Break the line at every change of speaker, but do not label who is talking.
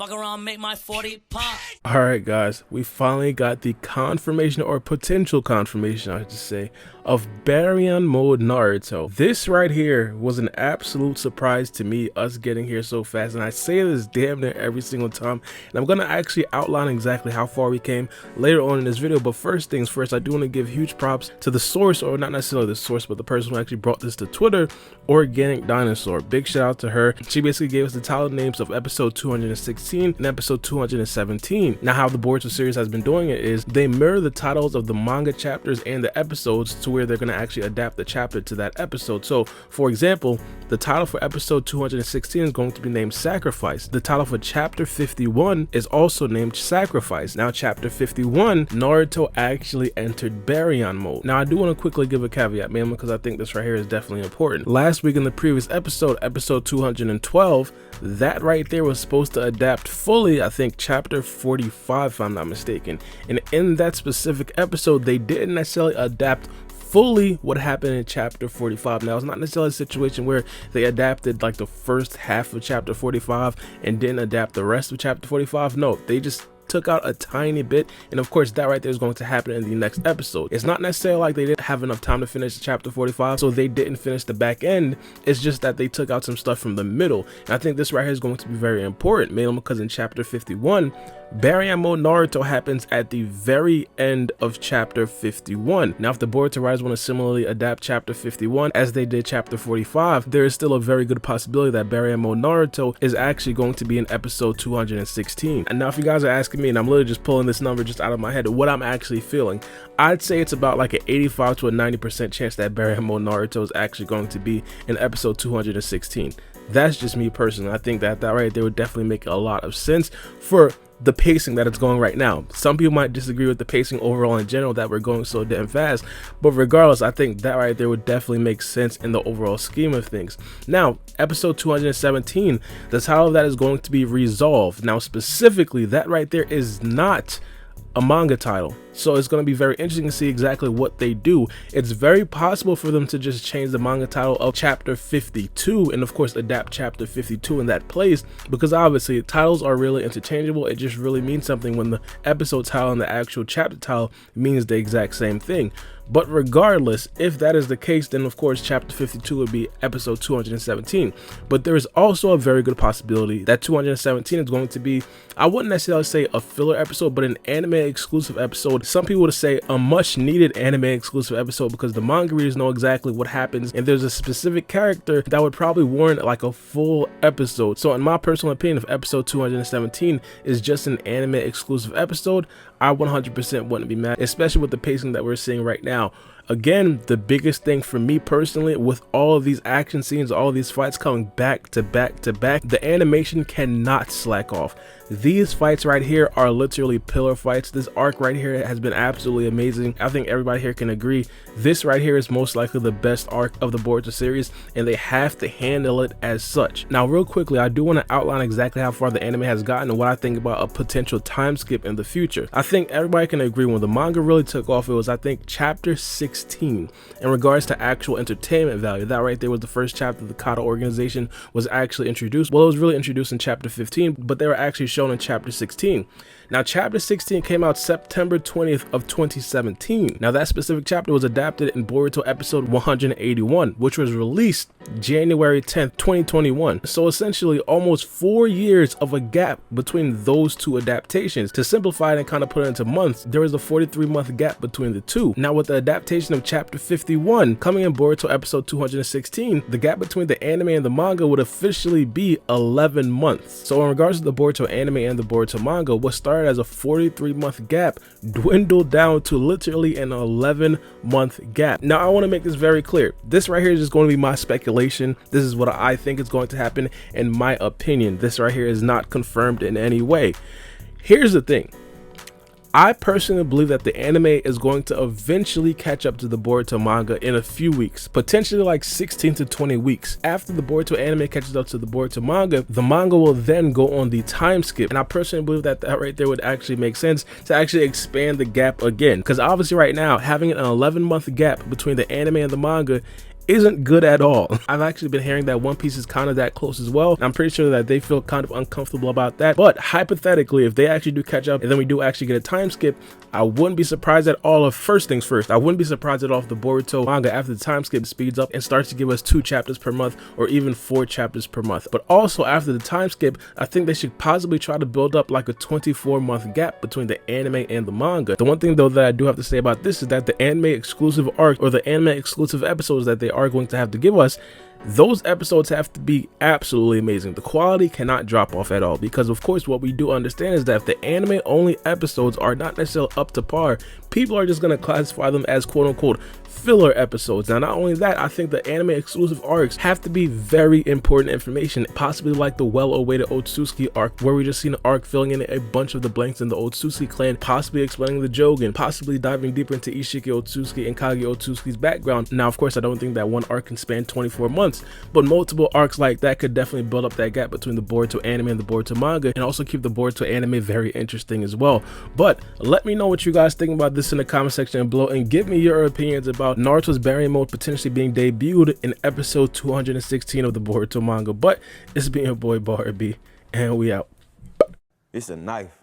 Fuck around, make my 40 pop.
Alright guys, we finally got the confirmation, or potential confirmation I should say, of Baryon mode Naruto. This right here was an absolute surprise to me, us getting here so fast, and I say this damn near every single time, and I'm gonna actually outline exactly how far we came later on in this video. But first things first, I do want to give huge props to the source, or not necessarily the source, but the person who actually brought this to Twitter, Organic Dinosaur. Big shout out to her. She basically gave us the title names of episode 216 and episode 217. Now how the Boruto series has been doing it is they mirror the titles of the manga chapters and the episodes to where they're going to actually adapt the chapter to that episode. So for example, the title for episode 216 is going to be named Sacrifice. The title for chapter 51 is also named Sacrifice. Now chapter 51, Naruto actually entered Baryon mode. Now I do want to quickly give a caveat, mainly because I think this right here is definitely important. Last week in the previous episode, episode 212, that right there was supposed to adapt fully, I think chapter 45 if I'm not mistaken, and in that specific episode they didn't necessarily adapt fully what happened in chapter 45. Now it's not necessarily a situation where they adapted like the first half of chapter 45 and didn't adapt the rest of chapter 45. No, they just took out a tiny bit, and of course that right there is going to happen in the next episode. It's not necessarily like they didn't have enough time to finish chapter 45, so they didn't finish the back end. It's just that they took out some stuff from the middle, and I think this right here is going to be very important, mainly because in chapter 51 Baryon mode Naruto happens at the very end of chapter 51. Now if the Boruto writers want to similarly adapt chapter 51 as they did chapter 45, there is still a very good possibility that Baryon mode Naruto is actually going to be in episode 216. And now if you guys are asking me, and I'm literally just pulling this number just out of my head, what I'm actually feeling, I'd say it's about like an 85 to a 90% chance that Baryon mode Naruto is actually going to be in episode 216. That's just me personally. I think that right there would definitely make a lot of sense for the pacing that it's going right now. Some people might disagree with the pacing overall in general, that we're going so damn fast, but regardless, I think that right there would definitely make sense in the overall scheme of things. Now episode 217, the title of that is going to be Resolve. Now specifically, that right there is not a manga title, so it's going to be very interesting to see exactly what they do. It's very possible for them to just change the manga title of chapter 52 and of course adapt chapter 52 in that place, because obviously titles are really interchangeable. It just really means something when the episode title and the actual chapter title means the exact same thing. But regardless, if that is the case, then of course chapter 52 would be episode 217. But there is also a very good possibility that 217 is going to be, I wouldn't necessarily say a filler episode, but an anime exclusive episode. Some people would say a much needed anime exclusive episode, because the manga readers know exactly what happens, and there's a specific character that would probably warrant like a full episode. So in my personal opinion, if episode 217 is just an anime exclusive episode, I 100% wouldn't be mad, especially with the pacing that we're seeing right now. Again, the biggest thing for me personally, with all of these action scenes, all of these fights coming back to back to back, the animation cannot slack off. These fights right here are literally pillar fights. This arc right here has been absolutely amazing. I think everybody here can agree this right here is most likely the best arc of the Boruto series, and they have to handle it as such. Now real quickly, I do want to outline exactly how far the anime has gotten and what I think about a potential time skip in the future. I think everybody can agree when the manga really took off, it was I think chapter 16 in regards to actual entertainment value. That right there was the first chapter the Kata organization was actually introduced. Well, it was really introduced in chapter 15, but they were actually shown in chapter 16. Now chapter 16 came out September 20th of 2017. Now that specific chapter was adapted in Boruto episode 181, which was released January 10th 2021. So essentially almost 4 years of a gap between those two adaptations. To simplify it and kind of put it into months, there was a 43-month gap between the two. Now with the adaptation of chapter 51 coming in Boruto episode 216, the gap between the anime and the manga would officially be 11 months. So in regards to the Boruto anime and the Boruto manga, what started as a 43-month gap dwindled down to literally an 11-month gap. Now I want to make this very clear. This right here is just going to be my speculation. This is what I think is going to happen in my opinion. This right here is not confirmed in any way. Here's the thing. I personally believe that the anime is going to eventually catch up to the Boruto manga in a few weeks, potentially like 16 to 20 weeks. After the Boruto anime catches up to the Boruto manga, the manga will then go on the time skip. And I personally believe that right there would actually make sense to actually expand the gap again. Because obviously right now, having an 11-month gap between the anime and the manga isn't good at all. I've actually been hearing that One Piece is kind of that close as well. I'm pretty sure that they feel kind of uncomfortable about that. But hypothetically, if they actually do catch up and then we do actually get a time skip, I wouldn't be surprised at all of, first things first, I wouldn't be surprised at all if the Boruto manga after the time skip speeds up and starts to give us 2 chapters per month or even 4 chapters per month. But also after the time skip, I think they should possibly try to build up like a 24-month gap between the anime and the manga. The one thing though that I do have to say about this is that the anime exclusive arc or the anime exclusive episodes that they are going to have to give us, those episodes have to be absolutely amazing. The quality cannot drop off at all, because of course what we do understand is that if the anime only episodes are not necessarily up to par, people are just going to classify them as quote-unquote filler episodes. Now, not only that, I think the anime exclusive arcs have to be very important information, possibly like the well-awaited Otsutsuki arc, where we just seen an arc filling in a bunch of the blanks in the Otsutsuki clan, possibly explaining the Jogan, possibly diving deeper into Isshiki Otsutsuki and Kage Otsutsuki's background. Now, of course, I don't think that one arc can span 24 months, but multiple arcs like that could definitely build up that gap between the Boruto anime and the Boruto manga, and also keep the Boruto anime very interesting as well. But let me know what you guys think about this in the comment section below, and give me your opinions about Naruto's Baryon mode potentially being debuted in episode 216 of the Boruto manga. But it's been your boy Baara B, and we out.
It's a knife.